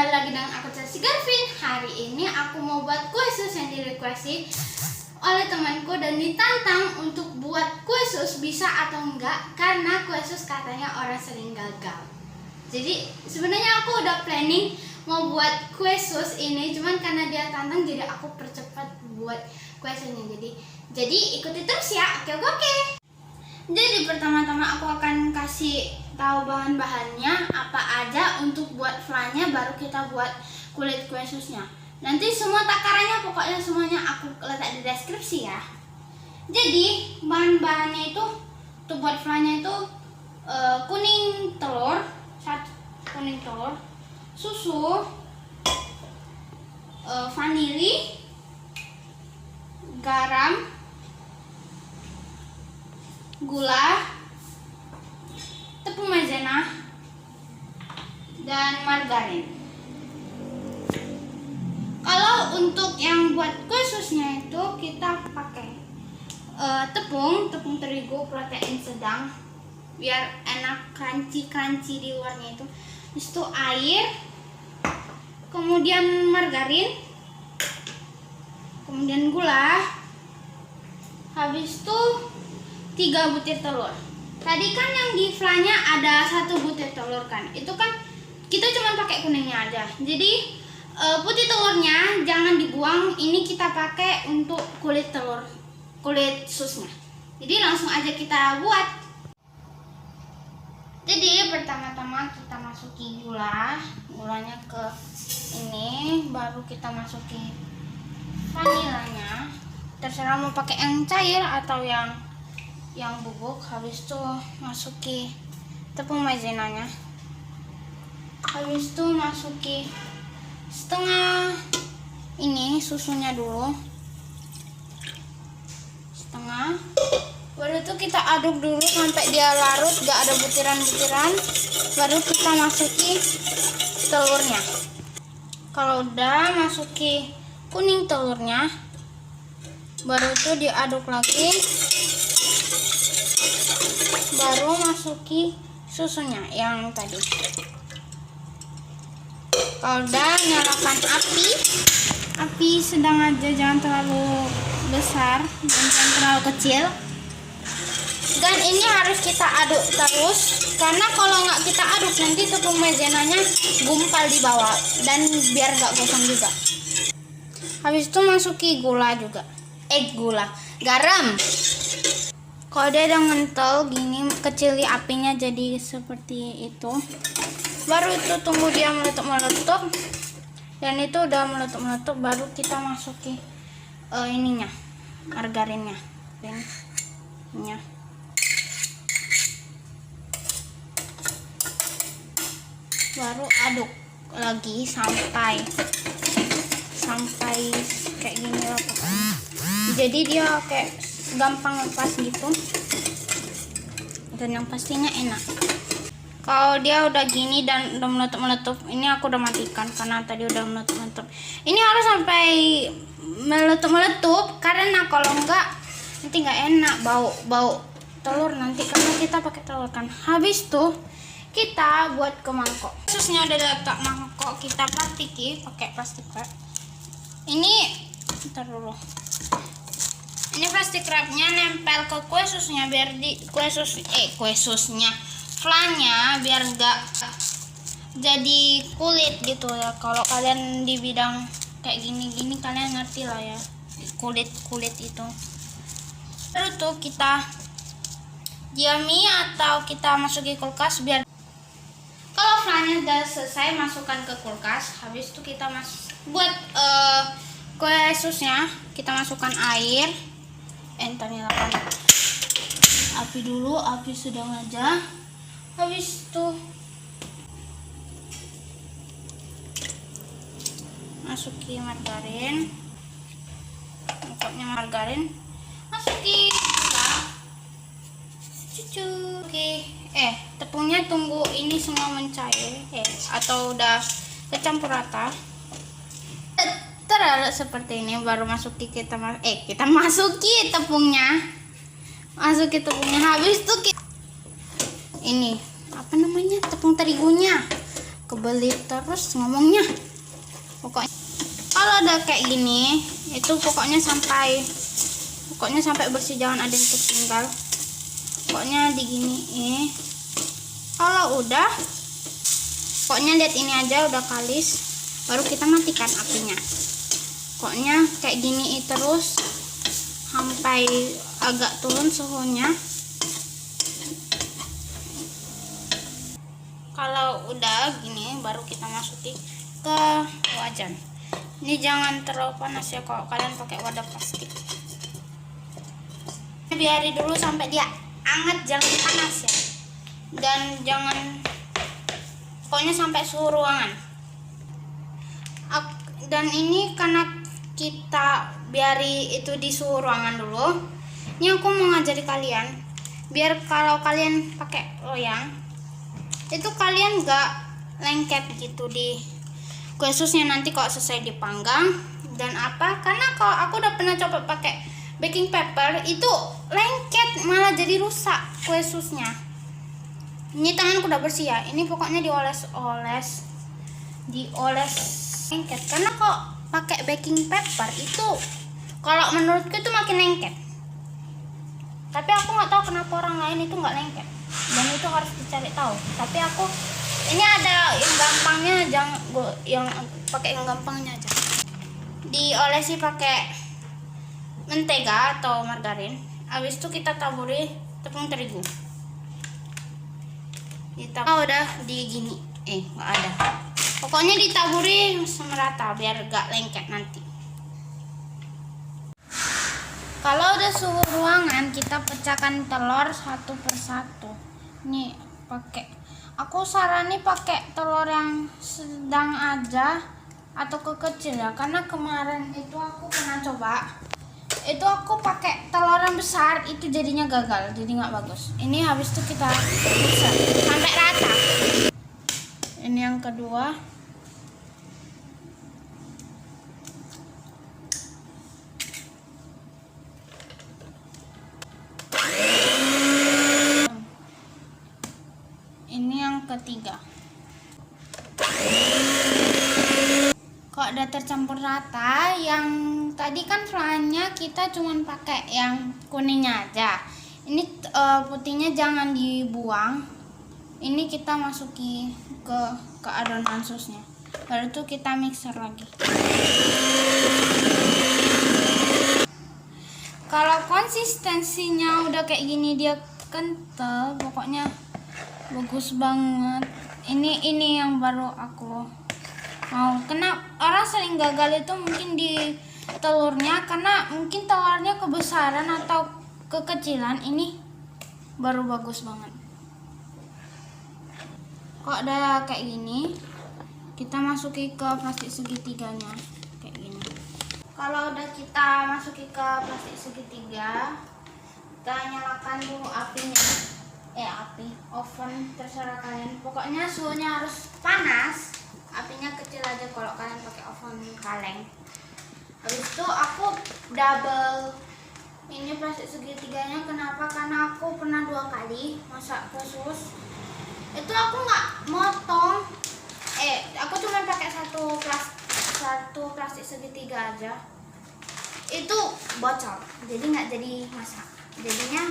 kembali lagi dengan aku Chelsea Garvin. Hari ini aku mau buat kue sus yang direquesti oleh temanku dan ditantang untuk buat kue sus bisa atau enggak, karena kue sus katanya orang sering gagal. Jadi sebenarnya aku udah planning mau buat kue sus ini, cuman karena dia tantang jadi aku percepat buat kue susnya. Jadi ikuti terus ya. Oke. Jadi pertama-tama aku akan kasih tahu bahan-bahannya apa aja untuk buat flannya, baru kita buat kulit kue susnya. Nanti semua takarannya pokoknya semuanya aku letak di deskripsi ya. Jadi bahan-bahannya itu untuk buat flannya itu kuning telur, susu, vanili, garam, gula, tepung maizena, dan margarin. Kalau untuk yang buat kue susnya itu kita pakai tepung terigu protein sedang biar enak crunchy di luarnya itu. Habis itu air, kemudian margarin, kemudian gula, habis itu 3 butir telur. Tadi kan yang di flannya ada 1 butir telur kan, itu kan kita cuma pakai kuningnya aja. Jadi putih telurnya jangan dibuang, ini kita pakai untuk kulit susnya. Jadi langsung aja kita buat. Jadi pertama-tama kita masuki gulanya ke ini, baru kita masuki vanilanya. Terserah mau pakai yang cair atau yang bubuk. Habis itu masuki tepung maizenanya. Habis itu masuki setengah ini susunya dulu, setengah. Baru itu kita aduk dulu sampai dia larut, gak ada butiran-butiran. Baru kita masuki telurnya. Kalau udah masuki kuning telurnya, baru itu diaduk lagi. Baru masuki susunya yang tadi. Kalau udah, nyalakan api sedang aja, jangan terlalu besar dan jangan terlalu kecil. Dan ini harus kita aduk terus, karena kalau nggak kita aduk nanti tepung maizenanya gumpal di bawah dan biar nggak gosong juga. Habis itu masuki gula, garam. Kalau dia udah ngentel gini, kecili apinya jadi seperti itu. Baru itu tunggu dia meletup. Dan itu udah meletup, baru kita masuki margarinnya. Baru aduk lagi sampai kayak gini lah pokoknya. Jadi dia kayak gampang lepas gitu, dan yang pastinya enak. Kalau dia udah gini dan udah meletup, ini aku udah matikan karena tadi udah meletup. Ini harus sampai meletup, karena kalau enggak nanti nggak enak, bau telur nanti karena kita pakai telur kan. Habis tuh kita buat ke mangkok. Susnya udah letak mangkok, kita plastiki pakai plastik wrap. Ini Ini plastik wrapnya nempel ke kue susnya biar di kue susnya flannya biar gak jadi kulit gitu ya. Kalau kalian di bidang kayak gini kalian ngerti lah ya, kulit itu. Terus tuh kita diami atau kita masuki kulkas biar kalau flannya udah selesai masukkan ke kulkas. Habis itu kita buat kue susnya, kita masukkan air. Entar nyalakan api dulu, api sedang aja. Habis itu masuki margarin, mangkoknya margarin, masuki cucu. Oke, tepungnya tunggu ini semua mencair atau udah kecampur rata. Terlalu seperti ini, baru masuki kita masuki tepungnya. Habis itu ini tepung terigunya kebelit terus ngomongnya. Pokoknya kalau udah kayak gini itu pokoknya sampai bersih, jangan ada yang tertinggal. Pokoknya diginiin. Kalau udah, pokoknya lihat ini aja udah kalis, baru kita matikan apinya. Pokoknya kayak gini terus sampai agak turun suhunya. Kalau udah gini baru kita masukin ke wajan. Ini jangan terlalu panas ya kalau kalian pakai wadah plastik. Biarin dulu sampai dia hangat, jangan panas ya. Dan jangan, pokoknya sampai suhu ruangan. Dan ini karena kita biari itu di suhu ruangan dulu. Ini aku mau ngajari kalian biar kalau kalian pakai loyang itu kalian gak lengket gitu di kue susnya nanti kalau selesai dipanggang. Dan apa, karena kalau aku udah pernah coba pakai baking paper itu lengket, malah jadi rusak kue susnya. Ini tanganku udah bersih ya, ini pokoknya dioles lengket. Karena kok pakai baking paper itu kalau menurutku itu makin lengket, tapi aku nggak tahu kenapa orang lain itu nggak lengket, dan itu harus dicari tahu. Tapi aku ini ada yang gampangnya, yang pakai yang gampangnya aja. Diolesi pakai mentega atau margarin. Habis itu kita taburi tepung terigu. Udah digini, nggak ada. Pokoknya ditaburi merata biar gak lengket nanti. Kalau udah suhu ruangan, kita pecahkan telur satu persatu. Nih aku sarani pakai telur yang sedang aja atau kekecil ya, karena kemarin itu aku pernah coba. Itu aku pakai telur yang besar, itu jadinya gagal, jadi nggak bagus. Ini habis itu kita mixer sampai rata. Ini yang kedua. Ini yang ketiga. Kok udah tercampur rata, yang tadi kan flannya kita cuman pakai yang kuningnya aja. Ini putihnya jangan dibuang. Ini kita masuki ke adonan susnya. Baru itu kita mixer lagi. Kalau konsistensinya udah kayak gini, dia kental, pokoknya bagus banget. Ini yang baru aku mau. Kena orang sering gagal itu mungkin di telurnya, karena mungkin telurnya kebesaran atau kekecilan. Ini baru bagus banget. Kok udah kayak gini, kita masuki ke plastik segitiganya kayak gini. Kalau udah kita masuki ke plastik segitiga, kita nyalakan dulu apinya. Oven terserah kalian. Pokoknya suhunya harus panas. Apinya kecil aja kalau kalian pakai oven kaleng. Habis itu aku double ini plastik segitiganya. Kenapa? Karena aku pernah 2 kali masak khusus. Itu aku nggak motong. Aku cuma pakai satu plastik segitiga aja. Itu bocor, jadi nggak jadi masak. Jadinya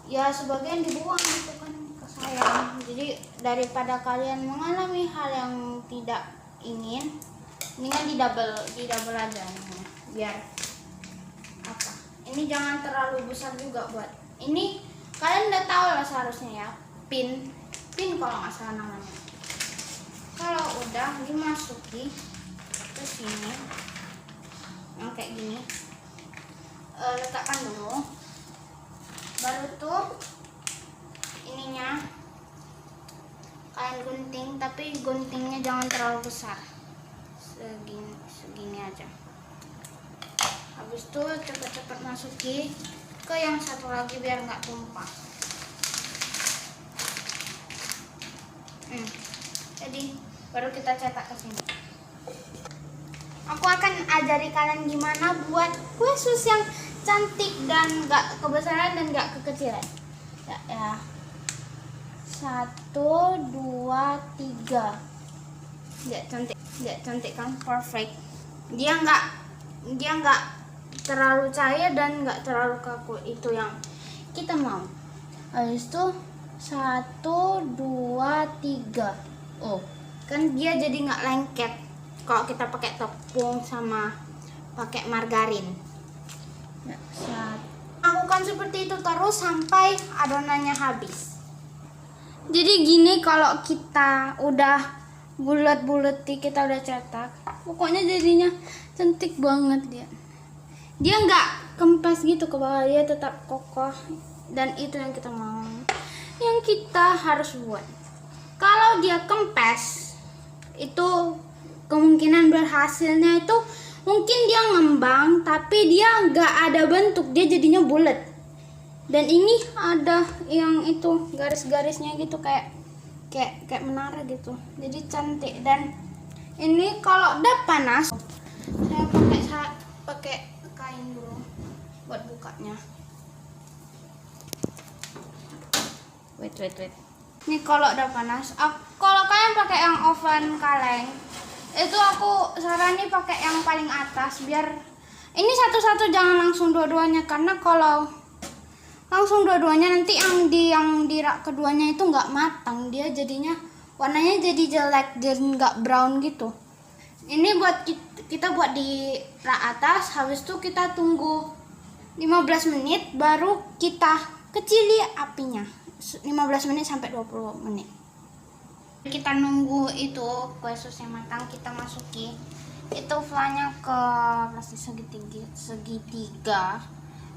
ya sebagian dibuang gitu kan, kesayang. Jadi daripada kalian mengalami hal yang tidak ingin, mendingan di double aja nih, biar apa. Ini jangan terlalu besar juga buat ini. Kalian udah tahu lah seharusnya ya, pin kalau nggak salah namanya. Kalau udah dimasuki ke sini yang kayak gini, letakkan dulu. Baru tuh ininya kalian gunting, tapi guntingnya jangan terlalu besar, segini aja. Habis itu cepet-cepet masuki ke yang satu lagi biar nggak tumpah. Jadi baru kita cetak ke sini. Aku akan ajari kalian gimana buat kue sus yang cantik dan gak kebesaran dan gak kekecilan. Ya. 1, 2, 2, 3. Dia cantik kan, perfect. Dia nggak terlalu cair dan nggak terlalu kaku, itu yang kita mau. Habis itu 1, 2, 3. Oh, kan dia jadi nggak lengket kalau kita pakai tepung sama pakai margarin. Ya, lakukan seperti itu terus sampai adonannya habis. Jadi gini, kalau kita udah bulat-bulat, kita udah cetak, pokoknya jadinya cantik banget dia nggak kempes gitu ke bawah, dia tetap kokoh, dan itu yang kita mau, yang kita harus buat. Kalau dia kempes, itu kemungkinan berhasilnya itu mungkin dia ngembang tapi dia nggak ada bentuk, dia jadinya bulat. Dan ini ada yang itu garis-garisnya gitu, kayak menara gitu, jadi cantik. Dan ini kalau udah panas, saya pakai kain dulu buat bukanya. Wait. Ini kalau udah panas, kalau kalian pakai yang oven kaleng, itu aku sarani pakai yang paling atas, biar ini satu-satu, jangan langsung dua-duanya, karena kalau langsung dua-duanya nanti yang di rak keduanya itu nggak matang, dia jadinya warnanya jadi jelek dan nggak brown gitu. Ini buat kita buat di rak atas, habis itu kita tunggu 15 menit baru kita kecili apinya, 15 menit sampai 20 menit. Kita nunggu itu kue susnya matang, kita masuki itu flanya ke plastik segitiga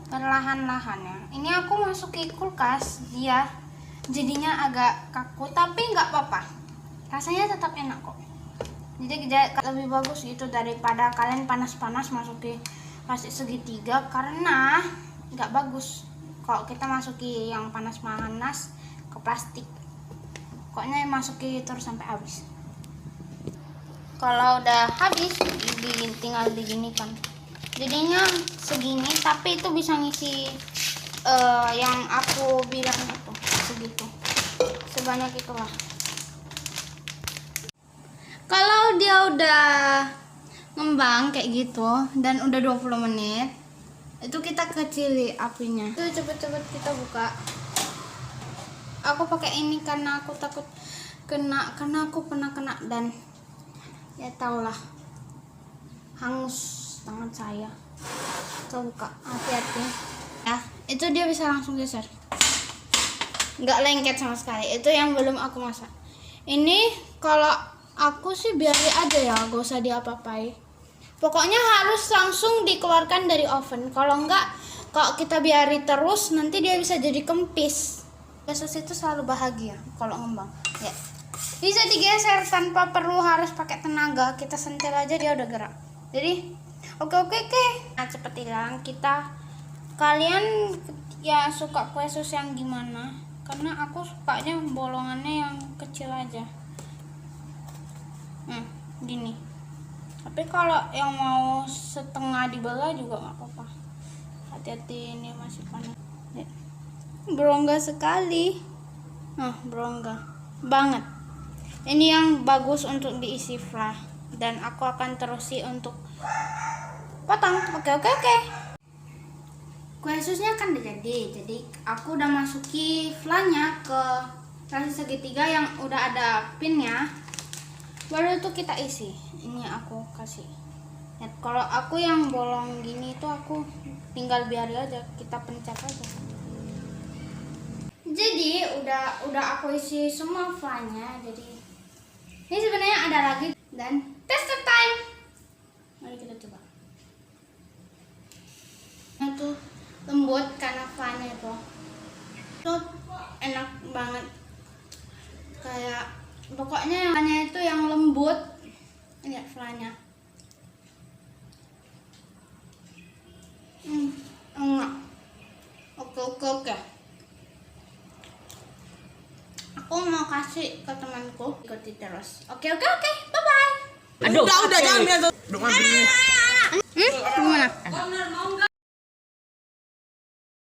perlahan-lahan ya. Ini aku masuki kulkas, dia jadinya agak kaku tapi nggak apa-apa, rasanya tetap enak kok. Jadi lebih bagus gitu daripada kalian panas-panas masuki plastik segitiga, karena nggak bagus kalau kita masuki yang panas-panas ke plastik. Pokoknya masuki terus sampai habis. Kalau udah habis, tinggal diginikan. Jadinya segini, tapi itu bisa ngisi yang aku bilang itu segitu, sebanyak itulah. Kalau dia udah ngembang kayak gitu dan udah 20 menit, itu kita kecili apinya. Itu cepet-cepet kita buka. Aku pakai ini karena aku takut kena, karena aku pernah kena dan ya taulah, hangus tangan saya. Kita buka, hati-hati ya. Itu dia bisa langsung geser, nggak lengket sama sekali. Itu yang belum aku masak. Ini kalau aku sih biarin aja ya, gak usah diapa-apain. Pokoknya harus langsung dikeluarkan dari oven. Kalau enggak, kalau kita biarin terus, nanti dia bisa jadi kempis. Yesus itu selalu bahagia kalau ngembang ya. Bisa digeser tanpa perlu harus pakai tenaga, kita sentil aja dia udah gerak. Jadi oke. Nah, cepet hilang. Kalian ya suka kue sus yang gimana? Karena aku sukanya bolongannya yang kecil aja. Gini. Tapi kalau yang mau setengah dibelah juga nggak apa-apa. Hati-hati, ini masih panas. Ya. Berongga sekali. Berongga banget. Ini yang bagus untuk diisi flah, dan aku akan terusi untuk potong. Oke. Kue susnya kan udah jadi aku udah masuki flanya ke plastik segitiga yang udah ada pinnya. Baru itu kita isi. Ini aku kasih. Ya, kalau aku yang bolong gini itu aku tinggal biarin aja, kita pencet aja. Jadi udah aku isi semua flanya. Jadi ini sebenarnya ada lagi, dan tester time. Mari kita coba. Itu lembut karena flanya itu enak banget. Kayak pokoknya flanya itu yang lembut. Lihat flanya. Enak. Oke. Aku mau kasih ke temanku, ikuti terus. Oke. Bye bye. Aduh, udah jangan biar. Gimana?